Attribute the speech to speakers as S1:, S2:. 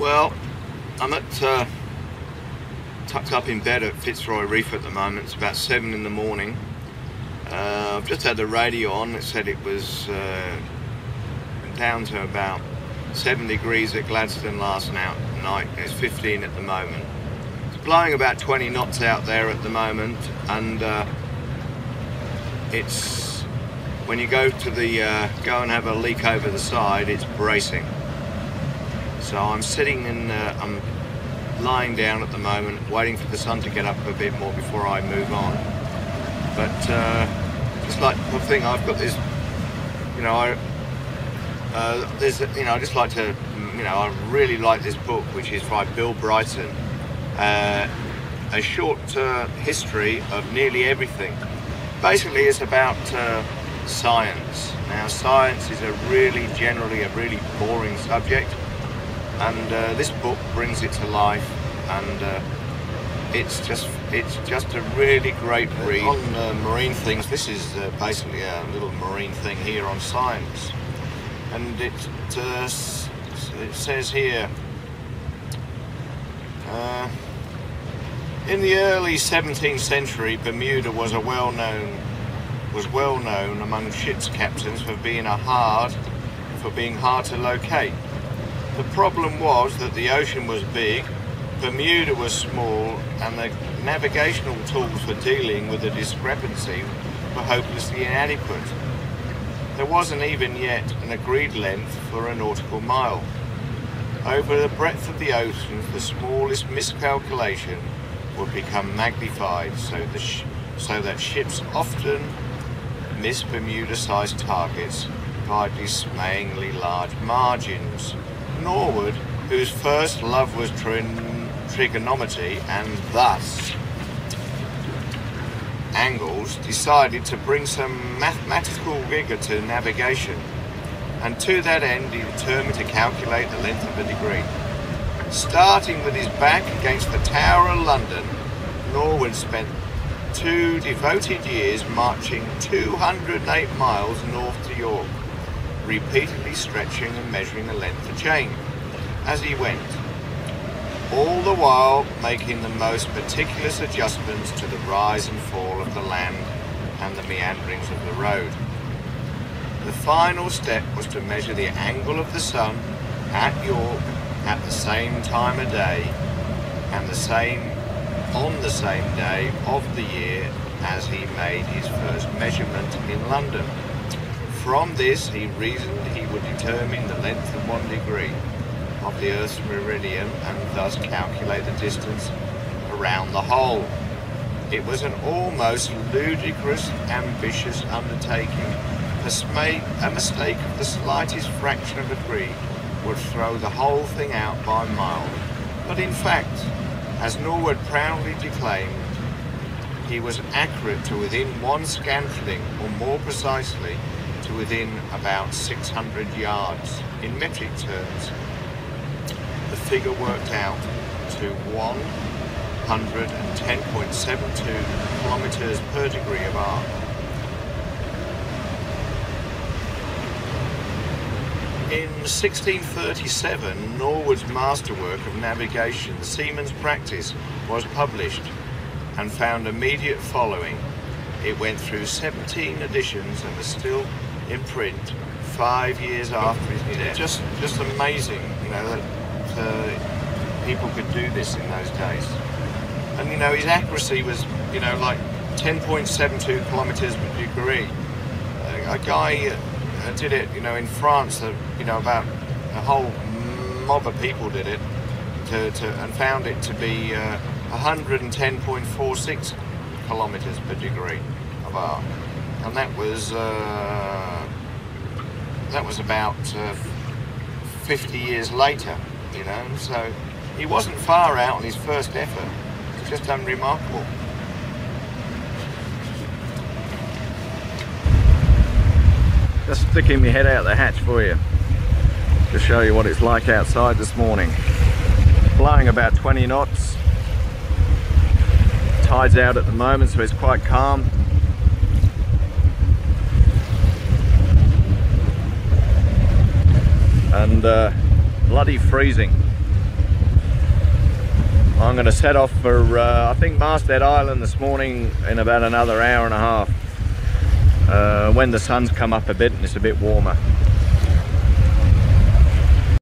S1: Well, I'm tucked up in bed at Fitzroy Reef at the moment. It's about 7 in the morning. I've just had the radio on. It said it was down to about 7 degrees at Gladstone last night. It's 15 at the moment. It's blowing about 20 knots out there at the moment, and it's when you go to the go and have a leak over the side, it's bracing. So I'm sitting in, I'm lying down at the moment, waiting for the sun to get up a bit more before I move on. But just like the thing, I've got this, you know, I just like to, you know, I really like this book, which is by Bill Brighton, a short history of nearly everything. Basically, it's about science. Now, science is generally a really boring subject, and this book brings it to life, and it's just a really great read. On marine things, this is basically a little marine thing here on science, and it says here, in the early 17th century, Bermuda was well known among ship's captains for being hard to locate. The problem was that the ocean was big, Bermuda was small, and the navigational tools for dealing with the discrepancy were hopelessly inadequate. There wasn't even yet an agreed length for a nautical mile. Over the breadth of the ocean, the smallest miscalculation would become magnified, so that ships often miss Bermuda-sized targets by dismayingly large margins. Norwood, whose first love was trigonometry and thus angles, decided to bring some mathematical rigour to navigation, and to that end he determined to calculate the length of a degree. Starting with his back against the Tower of London, Norwood spent 2 devoted years marching 208 miles north to York, repeatedly stretching and measuring the length of chain as he went, all the while making the most meticulous adjustments to the rise and fall of the land and the meanderings of the road. The final step was to measure the angle of the sun at York at the same time of day and on the same day of the year as he made his first measurement in London. From this he reasoned he would determine the length of 1 degree of the Earth's meridian and thus calculate the distance around the whole. It was an almost ludicrous, ambitious undertaking. A mistake of the slightest fraction of a degree would throw the whole thing out by a mile. But in fact, as Norwood proudly declaimed, he was accurate to within 1 scantling, or more precisely, to within about 600 yards. In metric terms, the figure worked out to 110.72 kilometers per degree of arc. In 1637, Norwood's masterwork of navigation, The Seaman's Practice, was published and found immediate following. It went through 17 editions and was still in print 5 years after his death. Just amazing, you know, that people could do this in those days. And you know, his accuracy was, you know, like 10.72 kilometers per degree. A guy did it, you know, in France. You know, about a whole mob of people did it, and found it to be 110.46 kilometers per degree of arc, and that was about 50 years later, you know. So he wasn't far out on his first effort. It's just unremarkable. Just sticking my head out the hatch for you to show you what it's like outside this morning. Blowing about 20 knots. Tide's out at the moment, so it's quite calm. And bloody freezing. I'm going to set off for, I think, Masthead Island this morning in about another hour and a half, when the sun's come up a bit and it's a bit warmer.